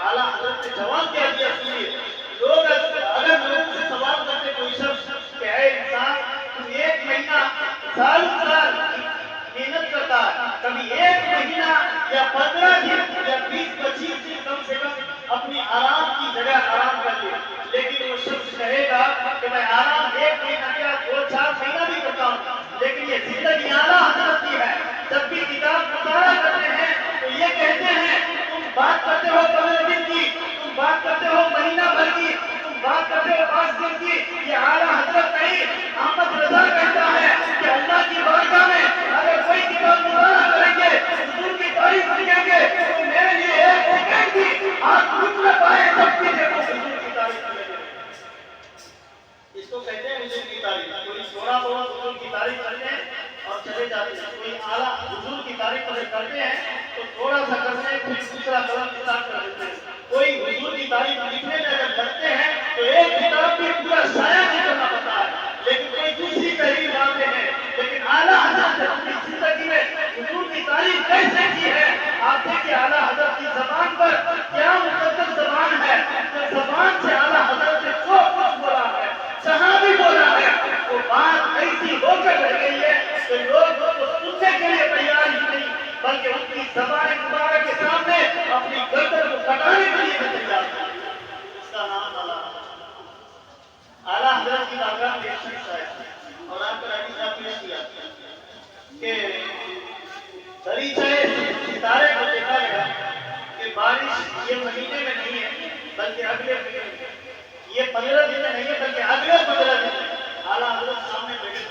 اعلیٰ حضرت نے جواب کیا دیا سنیے. لوگ اگر لوگوں سے سوال کرتے کوئی شخص کہ اے انسان تم ایک مہینہ سال محنت کرتا ہے, کبھی ایک مہینہ یا 15 دن یا 20-25 دن کم سے کم اپنی آرام کی جگہ آرام کر لے, لیکن وہ شخص کہے گا کہ میں آرام ایک مہینہ یا 2-4 مہینہ بھی کرتا ہوں, لیکن یہ زندگی اعلیٰ حضرت کی ہے. جب بھی کتاب مطالعہ کرتے ہیں تو یہ کہتے ہیں تم بات کرتے ہو 15 دن کی, تم بات کرتے ہو مہینہ بھر کی, تم بات کرتے ہو 5 دن کی. یہ اعلیٰ حضرت نہیں, احمد رضا کہتا ہے کہ اللہ کی بارگاہ میں اگر کوئی کتاب مطالعہ کریں گے, حضور کی تعریف سیکھیں گے, تو میرے لیے ایک سیکنڈ بھی آپ رک نہ پائے تب بھی دیکھو حضور کی تعریف کریں گے. اس کو کہتے ہیں حضور کی تعریف. کوئی تھوڑا بہت حضور کی تعریف کرتے ہیں اور چلے جاتے ہیں, کوئی اعلیٰ حضور کی تعریف اگر کرتے ہیں تو تھوڑا سا کرتے ہیں پھر دوسرا قلم کتاب کر دیتے ہیں. کوئی حضور کی تعریف لکھنے میں اگر کرتے ہیں تو ایک کتاب بھی پورا شائع نہیں کرنا پڑتا ہے, لیکن کوئی دوسری تحریر ڈالتے ہیں. لیکن اعلیٰ حضرت نے اپنی زندگی میں حضور کی تعریف کیسے کی ہے, آپ دیکھیں اعلیٰ حضرت کی زبان پر کیا مقدس زبان ہے. زبان سے اعلیٰ حضرت نے جو کچھ بولا ہے, جہاں بھی بولا ہے, وہ بات ایسی ہو کر رہ گئی ہے کہ لوگ اس کو سننے کے لیے تیار ہی نہیں, بلکہ ان کی زبان مبارک کے سامنے اپنی گردن کو کٹانے کے لیے تیار ہے. اس کا نام اعلیٰ حضرت کی بارگاہ میں ایک شخص ہے اور آپ کا حدیث آپ پیش کیا کہ دریچے ستارے کو دیکھا گیا کہ بارش یہ مہینے میں نہیں ہے بلکہ اگلے مہینے میں, یہ 15 دن میں نہیں ہے بلکہ اگلے 15 دن میں. اعلیٰ حضرت سامنے بیٹھے,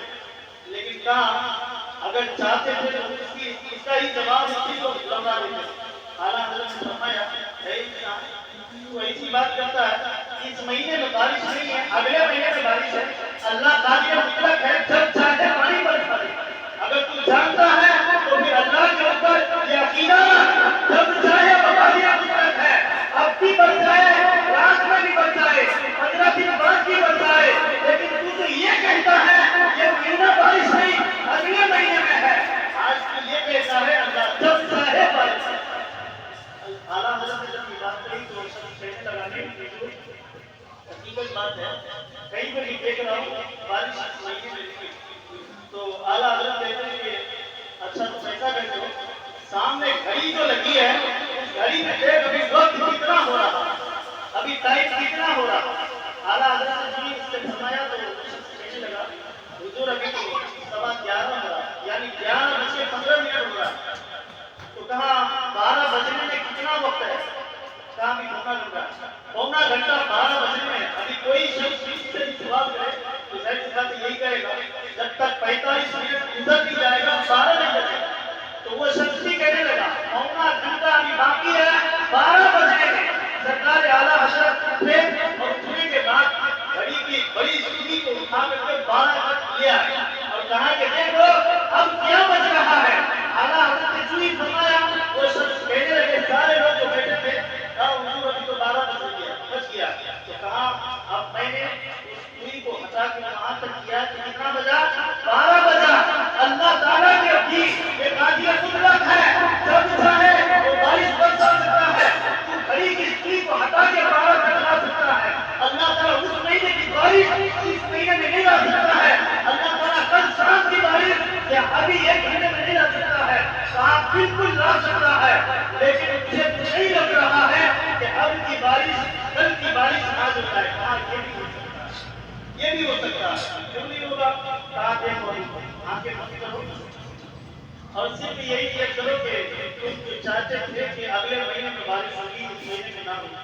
لیکن کہا اگر چاہتے تھے تو اس کا ہی جواب اسی کو لوٹا دیتے. اعلیٰ حضرت نے فرمایا اے انسان تو ایسی بات کرتا ہے, اس مہینے میں بارش نہیں ہے, اگلے مہینے میں بارش ہے. اللہ قادر مطلق ہے, جب چاہے پانی برسا دے. اگر تو جانتا ہے تو پھر اللہ کے اوپر یہ عقیدہ جب چاہے بقایا مطلق ہے, اب بھی برسائے, رات میں بھی برسائے, 15 دن بعد بھی برسائے, لیکن تو یہ کہتا ہے یہ مہینہ بارش نہیں اگلے مہینے میں ہے. آج تو یہ کہتا ہے اللہ جب چاہے بارش ہے. اعلیٰ حضرت نے جب یہ بات کہی تو سب کہنے لگا کہ حقیقت بات ہے, کہیں پر ہی دیکھ رہا ہوں بارش مہینے میں نہیں. تو اعلیٰ حضرت کہتے ہیں کہ اچھا تو ایسا کہتے ہو, سامنے گھڑی جو لگی ہے اس گھڑی میں دیکھ ابھی وقت کتنا ہو رہا, ابھی ٹائم کتنا ہو رہا. اعلیٰ حضرت نے اس سے فرمایا تو کہنے لگا حضور ابھی تو 11:15 ہو رہا, یعنی 11:15 ہو رہا. تو کہا 12 بجنے میں کتنا وقت ہے, کہا ابھی پونا گھنٹہ 12 بجنے میں. ابھی کوئی شخص کسی سے بھی سوال کرے تو ظاہر سی بات یہی کہے گا جب تک 45 منٹ گزر بھی جائے گا 12 نہیں بجے گا. تو وہ شخص بھی کہنے لگا پونا گھنٹہ ابھی باقی ہے 12 بجنے میں. سرکار اعلیٰ حضرت اٹھے اور اٹھنے کے بعد گھڑی کی بڑی سوئی کو اٹھا کر کے 12 تک لے آئے اور کہا کہ دیکھو اب کیا بج رہا ہے. اعلیٰ حضرت نے سوئی فرمایا, وہ شخص کہنے لگے سارے لوگ جو بیٹھے تھے, کہا حضور ابھی تو 12 بج گیا. تو کہا اب میں نے اس سوئی کو ہٹا کے وہاں تک کیا کہ کتنا بجا, 12 بجا. اللہ تعالیٰ کے بھی یہ قادر مطلق ہے, جب چاہے وہ بارش برسا سکتا ہے. تو گھڑی کی سوئی کو ہٹا کے 12 تک لا سکتا ہے. اللہ تعالیٰ اس مہینے کی بارش اس مہینے میں نہیں لا سکتا ہے. اللہ تعالیٰ کل شام کی بارش یا ابھی ایک مہینے میں نہیں لا سکتا ہے. آپ بالکل لا سکتا ہے, لیکن مجھے نہیں لگ رہا ہے کہ اب کی بارش کل کی بارش آ جائے. ہاں یہ بھی ہو سکتا ہے, کیوں نہیں ہوگا. کہا دیکھو آنکھیں بند کرو اور صرف یہی چیک کرو کہ تم چاہتے تھے کہ اگلے مہینے میں بارش ہوگی, اس مہینے میں نہ ہوگی.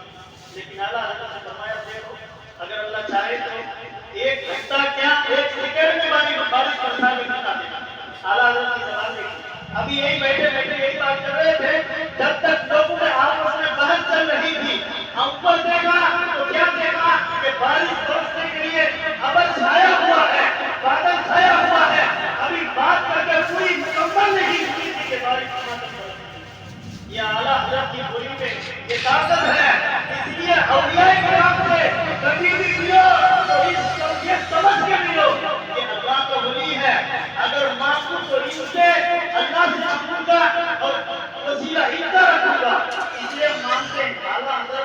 لیکن اعلیٰ حضرت نے فرمایا دیکھو اگر اللہ چاہے تو 1 گھنٹہ کیا 1 سیکنڈ میں بارش برسا کے دکھا دینا. اعلیٰ حضرت کی زبان دیکھی, ابھی یہی بیٹھے بیٹھے یہی بات کر رہے تھے جب تک لوگوں میں آپس میں بحث چل رہی تھی. ہم پر دیکھا تو کیا دیکھا کہ بارش برسنے کے لیے ابر چھایا ہوا ہے, بادل چھایا ہوا ہے. ابھی بات کر کے پوری مکمل نہیں ہوئی تھی کہ بارش کہاں تک برسے. یہ اعلیٰ حضرت کی بولی میں یہ طاقت ہے. اس لیے اولیاء کرام سے کبھی بھی ملو تو یہ سمجھ کے ملو کہ اللہ کا ولی ہے. اگر معصوم تو ان سے اللہ سے چھپوں گا اور وسیلہ ان کا رکھوں گا. اس لیے مانتے ہیں اعلیٰ حضرت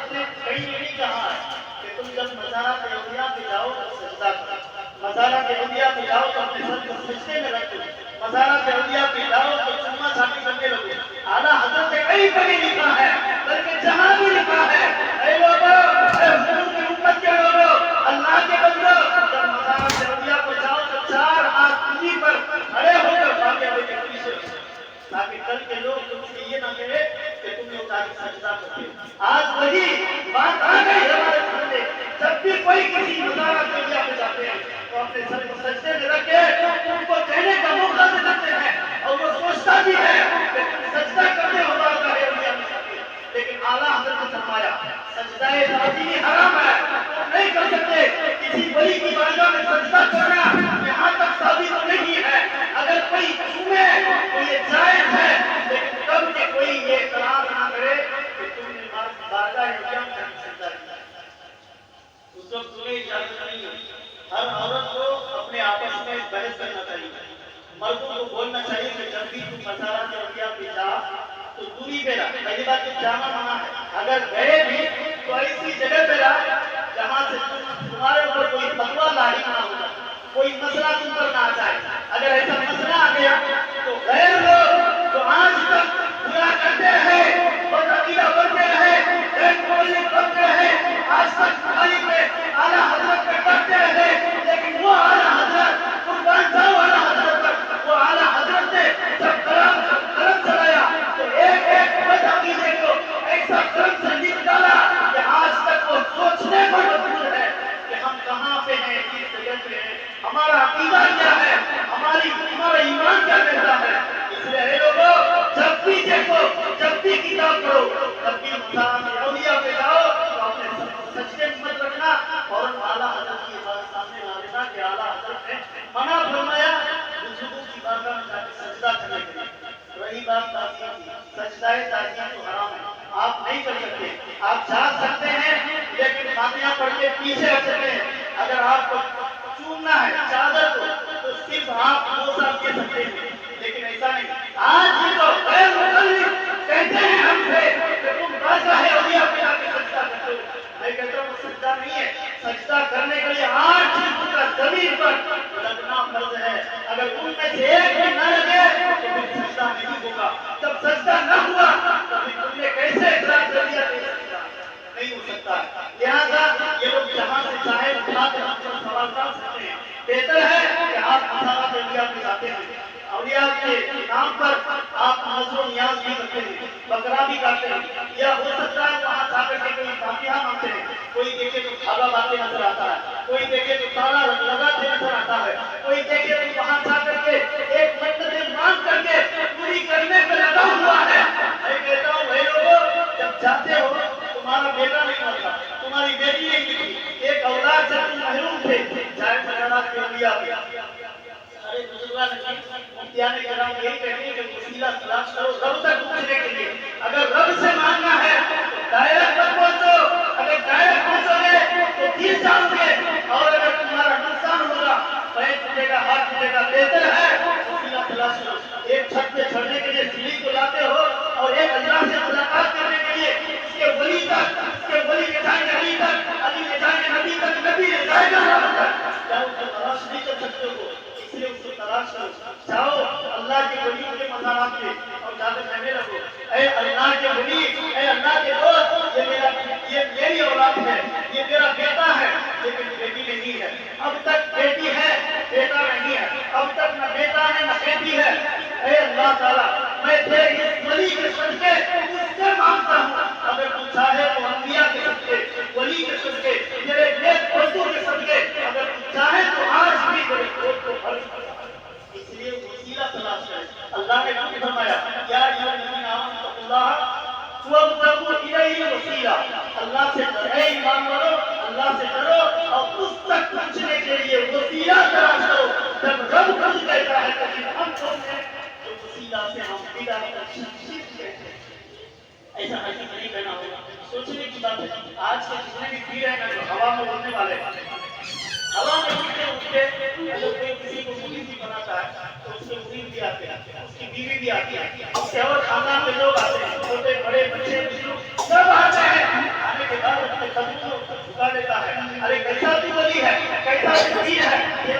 مزارات اولیاء پہ جاؤ تو اپنے سر کو سجدے میں رکھو، مزارات اولیاء پہ جاؤ تو چوما چھاتی کرنے لگو۔ اعلیٰ حضرت نے کہیں پر نہیں لکھا ہے بلکہ جہاں بھی لکھا ہے، اے لوگوں، اے حضور کی امت کے لوگوں، اللہ کے بندو، جب مزارات اولیاء پہ جاؤ تو 4 ہاتھ دوری پر کھڑے ہو کر فاتحہ پڑھ کے پیچھے ہو، تاکہ کل کے لوگ تم سے یہ نہ کہے کہ تم نے اٹھا کے سجدہ کرتے ہو۔ آج وہی بات آ گئی ہمارے سامنے، جب بھی کوئی کسی مزارات اولیاء پہ جاتے ہیں تو اپنے سر کو سجدے میں رکھ کے ان کو کہنے کا موقع دے دیتے ہیں، اور وہ سوچتا بھی ہے کہ سجدہ کرنے ہوگا ہے اولیاء میں جاتے ہیں، لیکن اعلیٰ حضرت نے فرمایا سجدہ تعظیمی حرام ہے، تم نہیں کر سکتے۔ کسی ولی کی بارگاہ میں سجدہ کرنا یہاں تک ثابت نہیں ہے، اگر کوئی چومے تو یہ جائز ہے، لیکن کب کہ کوئی یہ اعتراض نہ کرے کہ تم نے بارگاہ اولیاء میں سجدہ کیا، اس وقت تمہیں اجازت نہیں ہے۔ ہر عورت کو اپنے آپس میں بحث کرنا چاہیے، مردوں کو بولنا چاہیے کہ جب بھی تم مزارات اولیاء پہ جا تو دوری پہ رہ، پہلی بات کہ جانا منع ہے، اگر گئے بھی تو ایسی جگہ پہ رہ جہاں سے تمہارے اوپر کوئی فتویٰ لاحق نہ ہو جائے، کوئی مسئلہ تم پر نہ آ جائے۔ اگر ایسا مسئلہ آ گیا تو غیر لوگ جو آج تک برا کرتے رہے اور عقیدہ بنتے رہے، ایک بولنے بنتے رہے، آج تک بھائی پہ اعلیٰ حضرت پہ کرتے رہے، لیکن وہ اعلیٰ حضرت قربان جاؤ اعلیٰ حضرت پر، وہ اعلیٰ حضرت نے جب قلم چلایا تو ایک ایک بد عقیدے کو ایسا قلم سے لکھ ڈالا کہ آج تک وہ سوچنے پر مجبور ہے کہ ہم کہاں پہ ہیں، کس جگہ پہ ہیں، ہمارا عقیدہ کیا ہے، ہمارا ایمان کیا کہتا ہے۔ اس لیے اے لوگوں، جب بھی دیکھو، جب بھی کتاب پڑھو، جب بھی مزارات اولیاء پہ جاؤ تو اپنے سجدے میں مت رکھنا، اور اعلیٰ حضرت کی بات سامنے لا دینا کہ اعلیٰ حضرت نے منع فرمایا بزرگوں کی بارگاہ میں جا کے سجدہ کرنے کے لیے۔ رہی بات تعظیم کی، سجدہ تعظیم تو حرام ہے، آپ نہیں کر سکتے، آپ جا سکتے ہیں لیکن فاتحہ پڑھ کے پیچھے ہٹ سکتے ہیں۔ اگر آپ کو چومنا ہے چادر کو تو صرف آپ بوسہ دے سکتے ہیں، لیکن ایسا نہیں۔ آج یہ تو غیر مقلد کہتے ہیں ہم سے کہ تم بارگاہ اولیاء پہ جا کے سجدہ کرتے ہو، میں کہتا ہوں سجدہ نہیں ہے، سجدہ کرنے کے لیے 8 چیزوں کا زمین پر لگنا فرض ہے، اگر ان میں سے ایک بھی نہ لگے تو پھر سجدہ نہیں ہوگا۔ جب سجدہ نہ ہوا تو پھر تم نے کیسے اقرار کر دیا کہ سجدہ نہیں ہو سکتا؟ لہٰذا یہ لوگ جہاں سے چاہے اٹھا کر ہم پر سوال کر سکتے ہیں، بہتر ہے کہ آپ مزارات اولیاء پہ جاتے ہیں، اولیاء کے نام پر آپ نذر و نیاز بھی کرتے ہیں، بکرا بھی کاٹتے ہیں، یا ہو سکتا ہے وہاں جا کر کے کوئی فاتحہ مانگتے ہیں، کوئی دیکھے تو کھالا باتے نظر آتا ہے، کوئی دیکھے تو تالا لگاتے نظر آتا ہے، کوئی دیکھے تو وہاں جا کر کے ایک منت مانگ کر کے پوری کرنے پہ لگا ہوا ہے۔ میں کہتا ہوں بھائی لوگوں، جب جاتے ہو تمہارا بیٹا نہیں مرتا، تمہاری بیٹی نہیں ملتی، ایک اولاد سے تم محروم تھے، جائے مزارات اولیاء پہ۔ ارے بزرگان مفتیان کرام یہی کہتے ہیں کہ وسیلہ تلاش کرو رب تک پہنچنے کے لیے، اگر رب سے مانگنا ہے تو ڈائریکٹ تک پہنچو، اگر ڈائریکٹ پہنچو گے تو گر جاؤ گے، اور اگر تمہارا نقصان ہوگا، پیر ٹوٹے گا، ہاتھ ٹوٹے گا، بہتر ہے وسیلہ تلاش کرو۔ ایک چھت پہ چڑھنے کے لیے سیڑھی کو لاتے ہو، اور ایک اللہ سے ملاقات کرنے کے لیے اس کے ولی تک، اس کے ولی لے جائیں گے علی تک، علی لے جائیں گے نبی تک، نبی لے جائے گا رب تک، کیا اس کو تلاش نہیں کر سکتے ہو؟ اس لیے اس کو تلاش کرو، جاؤ اللہ کے ولیوں کے مزارات پہ اور جا کے کہنے لگو اے اللہ کے ولی، اے اللہ کے دوست، یہ میری اولاد ہے، یہ میرا بیٹا ہے، لیکن بیٹی نہیں ہے، اب تک بیٹی ہے بیٹا نہیں ہے، اب تک نہ بیٹا ہے نہ بیٹی ہے، اے اللہ تعالیٰ میں تیرے اس ولی کے صدقے اس سے مانگتا ہوں، اگر تو چاہے تو انبیاء کے صدقے، ولی کے صدقے، تیرے نیک بندوں کے صدقے، اگر تو چاہے تو آج بھی میرے کوٹ کو بھر سکتا ہے۔ اس لیے وسیلہ تلاش کریں۔ اللہ نے نبی فرمایا یا ایھا الذین آمنوا اتقوا اللہ وابتغوا الیہ الوسیلہ، اللہ سے اے ایمان والو اللہ سے ڈرو اور اس تک پہنچنے کے لیے وسیلہ تلاش کرو۔ جب رب خود کہتا ہے کہ ہم کون ہیں تو وسیلہ سے ہم بلا شرک کہتے ہیں، ایسا حقیقت نہیں کہنا ہوگا۔ سوچنے کی بات ہے، آج کے جتنے بھی پیر ہیں نا جو ہوا میں اڑنے والے ہیں، ہوا میں اڑتے اڑتے اگر کوئی کسی کو مرید بھی بناتا ہے تو اس کے مرید بھی آتے ہیں، اس کی بیوی بھی آتی ہے، اس کے اور خاندان کے لوگ آتے ہیں، چھوٹے بڑے بچے بزرگ سب آتے ہیں، آنے کے بعد اپنے قدموں کو جھکا دیتا ہے، ارے کیسا تو ولی ہے، کیسا تو پیر ہے،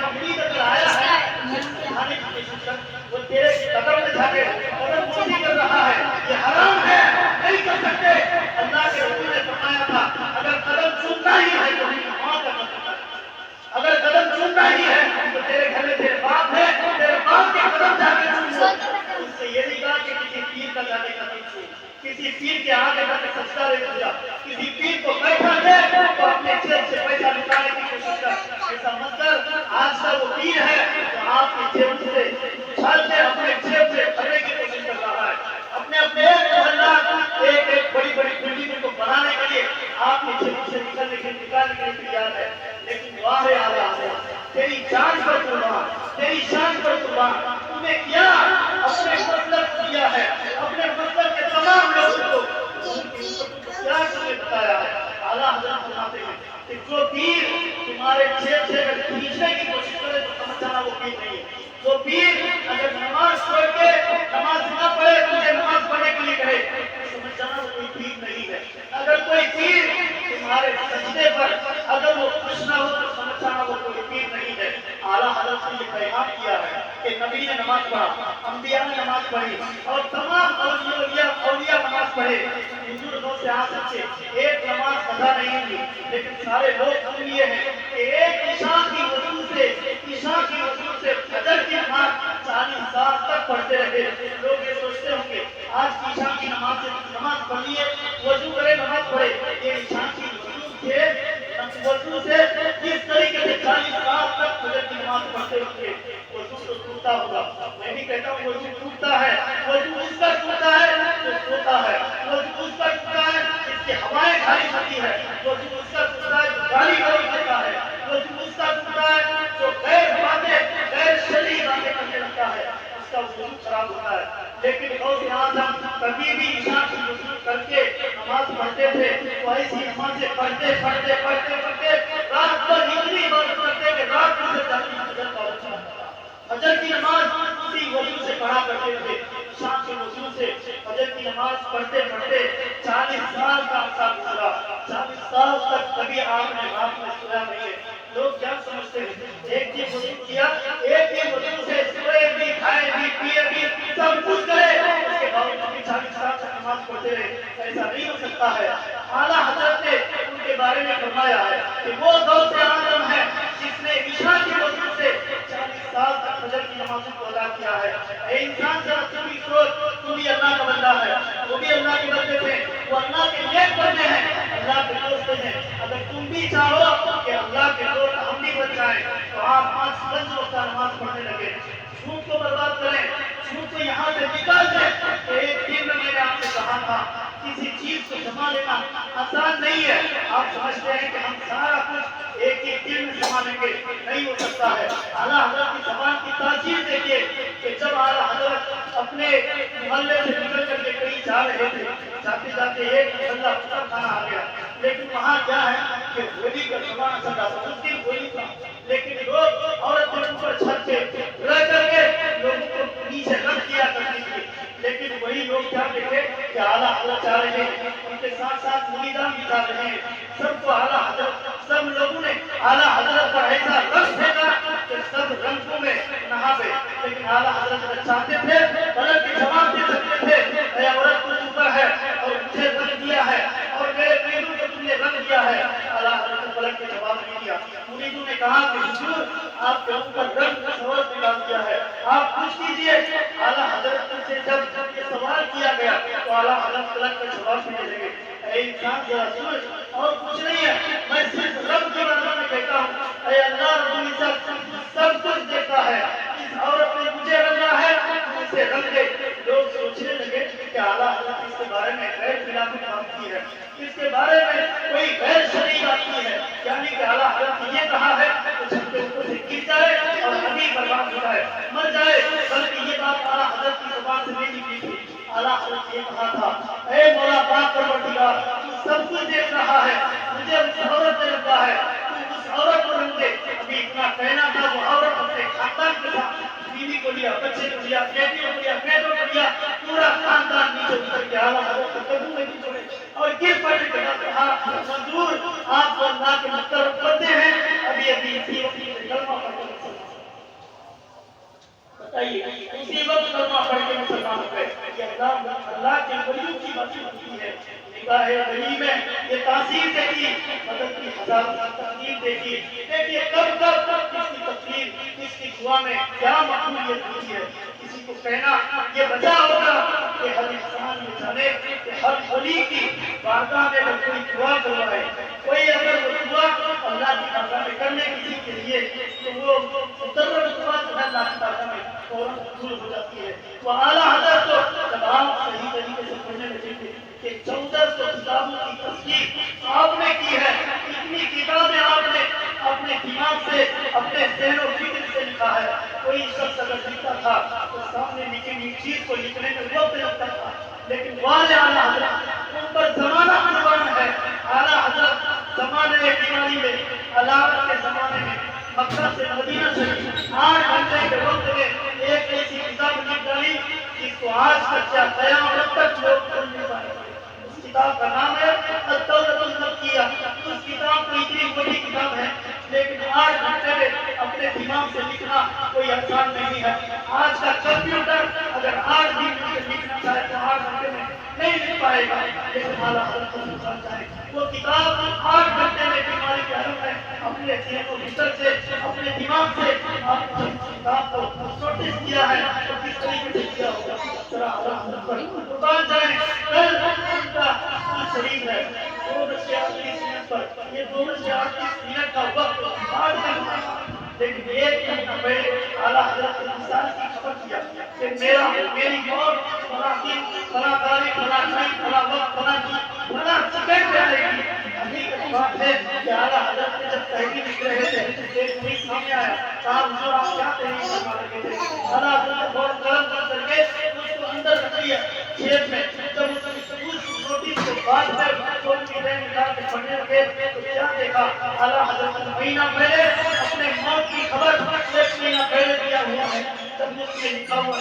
آپ کے جسم سے نکالنے کے لیے تیار ہے، لیکن دعا ہے اعلیٰ حضرت تیری جان پر قربان، تیری شان پر قربان، تم نے کیا اپنے مطلب کیا ہے، اپنے مطلب کے تمام لوگوں کو کیا تمہیں بتایا ہے۔ اعلیٰ حضرت فرماتے ہیں کہ جو پیر تمہارے چھیڑ کر کھینچنے کی کوشش کرے تو سمجھ جانا وہ پیر نہیں ہے۔ جو پیر اگر نماز چھوڑ کے نماز نہ پڑھے تجھے نماز پڑھنے کے لیے کہے تو سمجھ جانا وہ کوئی پیر نہیں ہے۔ اگر کوئی پیر تمہارے سجدے پر اگر وہ خوش نہ ہو تو سمجھ جانا وہ کوئی پیر نہیں ہے۔ اعلیٰ حضرت نے یہ پیغام کیا ہے کہ نبی نے نماز پڑھا، انبیاء نے نماز پڑھی اور تمام اولیاء نماز پڑھے، حضور دو سے آ سکتے ایک نماز قضا نہیں ہوئی، لیکن سارے لوگ سن لیے ہیں کہ ایک عشاء کی وضو سے فجر کی نماز 40 سال تک پڑھتے رہے۔ لوگ یہ سوچتے ہوں گے آج کی عشاء کی نماز پڑھ لیے، وضو کرے نماز پڑھے، یہ عشاء کی وضو سے کس طریقے سے 40 سال تک فجر کی نماز پڑھتے ہوں گے؟ وضو تو ٹوٹتا ہوگا، میں بھی کہتا ہوں وضو ٹوٹتا ہے، وضو اس کا ٹوٹتا ہے جو سوتا ہے، وضو اس کا ٹوٹتا ہے اس کی ہوائیں کھاری ہوتی ہے، وضو اس کا ٹوٹتا ہے جو گالی کرتا ہے، وضو اس کا ٹوٹتا ہے جو غیر شرعی باتیں کرنے لگتا ہے، اس کا وضو خراب ہوتا ہے۔ لیکن غوث اعظم کبھی بھی عشاء کی وضو کر کے نماز پڑھتے تھے تو ایسی نمازیں پڑھتے رات بھر اتنی عبادت کرتے کہ رات بھر سے جاتی فجر کا وقت ہوتا۔ فجر کی نماز اسی وضو سے پڑھا کرتے تھے، عشاء کے وضو سے فجر کی نماز پڑھتے 40 سال کا عرصہ گزرا، 40 سال تک کبھی آپ نے رات میں سویا نہیں ہے۔ لوگ کیا سمجھتے ہیں ایک ہی وضو کیا، ایک ہی وضو سے سوئے بھی، کھائے بھی، پیے بھی، سب کچھ کرے، اس کے باوجود بھی 40 سال تک نماز پڑھتے رہے، ایسا نہیں ہو سکتا ہے۔ اعلیٰ حضرت نے ان کے بارے میں فرمایا ہے کہ وہ غوث اعظم ہے جس نے عشاء کی وضو سے 40 سال تک فجر کی نمازوں کو ادا کیا ہے۔ اے انسان ذرا تم بھی سوچ، تو بھی اللہ کا بندہ ہے، وہ بھی اللہ کے بندے تھے، وہ اللہ کے نیک بندے ہیں، اللہ کے دوست ہیں۔ اگر تم بھی چاہو کہ اللہ کے دوست ہم بھی بن جائیں تو آپ 5 وقت نماز پڑھنے لگے، جھوٹ کو برباد کریں، جھوٹ کو یہاں سے نکال دیں۔ تو ایک دن میں نے آپ سے کہا تھا کسی چیز کو جمع لینا آسان نہیں ہے۔ آپ سمجھتے ہیں کہ ہم سارا کچھ ایک ہی دن میں جمع لیں گے، نہیں ہو سکتا ہے۔ اعلیٰ حضرت کی زبان کی تاثیر دیکھیے کہ جب اعلیٰ حضرت اپنے محلے سے نکل کر کے کہیں جا رہے تھے، جاتے جاتے ایک محلہ پورا کھانا آ گیا، لیکن وہاں کیا ہے کہ ہولی کا زمانہ چل رہا تھا، اس دن ہولی تھا، لیکن لوگ عورت کے اوپر چھت پہ رہ کر کے لوگوں کو نیچے رکھ دیا کرتی تھی، لیکن وہی لوگ کیا دیکھے کہ اعلیٰ حضرت جا رہے ہیں، ان کے ساتھ ساتھ مریدان بھی جا رہے ہیں، سب کو اعلیٰ حضرت، سب لوگوں نے اعلیٰ حضرت پر ایسا رنگ پھینکا کہ سب رنگوں میں نہا گئے، لیکن اعلیٰ حضرت اگر چاہتے تھے غلط کے جواب دے سکتے تھے، اے عورت تو اوپر ہے اور مجھے رنگ دیا ہے اور میرے مریدوں کو تم نے رنگ دیا ہے، اعلیٰ حضرت نے غلط کے جواب نہیں دیا۔ مریدوں نے کہا کہ حضور آپ کے اوپر رنگ کا سوال نکال دیا ہے، آپ پوچھ کیجئے۔ اعلیٰ حضرت سے جب یہ سوال کیا گیا تو اعلیٰ حضرت غلط کا جواب نہیں دیں گے۔ اے انسان ذرا سوچ، اور کچھ نہیں ہے، میں صرف رب کے بارے میں کہتا ہوں، اے اللہ رب العزت سب کچھ دیکھتا ہے، اس عورت نے مجھے رنگا ہے اسے رنگ دے۔ لوگ سوچنے لگے کہ اعلیٰ حضرت اس کے بارے میں غیر خلافی بات کی ہے، اس کے بارے میں کوئی غیر شرعی بات کی ہے، یعنی کہ اعلیٰ حضرت نے یہ کہا ہے تو چھت کے اوپر سے گر جائے اور ابھی برباد ہو جائے، مر جائے، بلکہ یہ بات اعلیٰ حضرت کی زبان سے نہیں نکلی تھی۔ اعلیٰ حضرت یہ کہا تھا، اے مولا پاک پروردگار تو سب کچھ دیکھ رہا ہے، مجھے اس عورت نے رکھا ہے، تو اس عورت کو رنگ دے۔ ابھی اتنا کہنا تھا، وہ عورت اپنے خاندان کے ساتھ بیوی کو لیا، بچے کو لیا، بیٹیوں کو لیا، بیٹوں کو لیا، پورا خاندان نیچے اتر کے اعلیٰ حضرت کے قدموں میں نیچے ہوئے اور گر پڑنے کے بعد کہا منظور آپ کو اللہ کے مطلب کرتے ہیں، ابھی اسی وقت سے کلمہ پڑھ کے بتائیے، اسی وقت کلمہ پڑھ کے مسلمان ہو گئے۔ یہ اللہ کے ولیوں کی باتیں ہوتی ہے۔ نگاہ ولی میں یہ تاثیر دیکھی، مدد کی ہزاروں تقدیر دیکھی، دیکھیے کب کس کی تقدیر، کس کی دعا میں کیا مقبولیت ہوتی ہے۔ کسی کو کہنا یہ وجہ ہوگا کہ ہر انسان یہ جانے کہ ہر ولی کی بارگاہ میں اگر کوئی دعا کروائے، کوئی اگر وہ دعا اللہ کی بارگاہ میں کرنے کسی کے لیے تو وہ مقرر دعا جو ہے اللہ کی بارگاہ میں فوراً قبول ہو جاتی ہے۔ تو اعلیٰ حضرت کو جب آپ صحیح طریقے سے پڑھنے لگے تھے کہ 1400 کتابوں کی تصدیق آپ نے کی ہے، اتنی کتابیں آپ نے اپنے دماغ سے، اپنے ذہن و فکر سے لکھا ہے۔ کوئی شخص اگر لکھتا تھا تو سامنے لکھی ہوئی چیز کو لکھنے میں وقت لگتا تھا، لیکن والے اعلیٰ حضرت ان پر زمانہ قربان ہے۔ اعلیٰ حضرت زمانے بیماری میں، علاقہ کے زمانے میں، مکہ سے مدینہ سے 8 گھنٹے کے وقت میں ایک ایسی کتاب لکھ ڈالی جس کو آج تک کیا قیامت تک لوگ پڑھ نہیں پائے۔ اس کتاب کا نام ہے الدولۃ المکیہ۔ اس کتاب کو اتنی بڑی کتاب ہے، لیکن 8 گھنٹے میں اپنے دماغ سے لکھنا کوئی آسان نہیں ہے۔ آج کا کمپیوٹر اگر 8 دن میں لکھنا چاہے تو 8 گھنٹے میں نہیں لکھ پائے گا، لیکن اعلیٰ حضرت کو لکھنا چاہے وہ کتاب 8 گھنٹے میں بیماری کے حل میں اپنے ذہن و فکر سے، اپنے دماغ سے آپ نے اس کتاب کو نوٹس کیا ہے اور کس طریقے سے کیا ہوگا ذرا اعلیٰ حضرت پر قربان جائیں۔ کل ان کا شریف ہے 2:38 پر، یہ 2:38 کا وقت آج تک، لیکن ایک مہینہ پہلے اعلیٰ حضرت کے انسان کی خبر کیا کہ میری موت فلاں دن، فلاں تاریخ، فلاں ٹائم، فلاں وقت، فلاں سیکنڈ پہ آئے گی۔ حقیقت بات ہے کہ اعلیٰ حضرت نے جب تحریر لکھ رہے تھے ایک مریض سامنے آیا، کہا حضور آپ کیا تحریر کروا رہے تھے؟ اعلیٰ حضرت بہت قلم کر کے اس کو اندر رکھ لیا جیب میں۔ جب اس نوٹس کے بعد پھر تھوڑی سی دیر نکال کے پڑھنے لگے تو کیا دیکھا؟ اعلیٰ حضرت مہینہ پہلے اپنے موت کی خبر 1 مہینہ پہلے دیا ہوا ہے۔ جب اس میں لکھا ہوا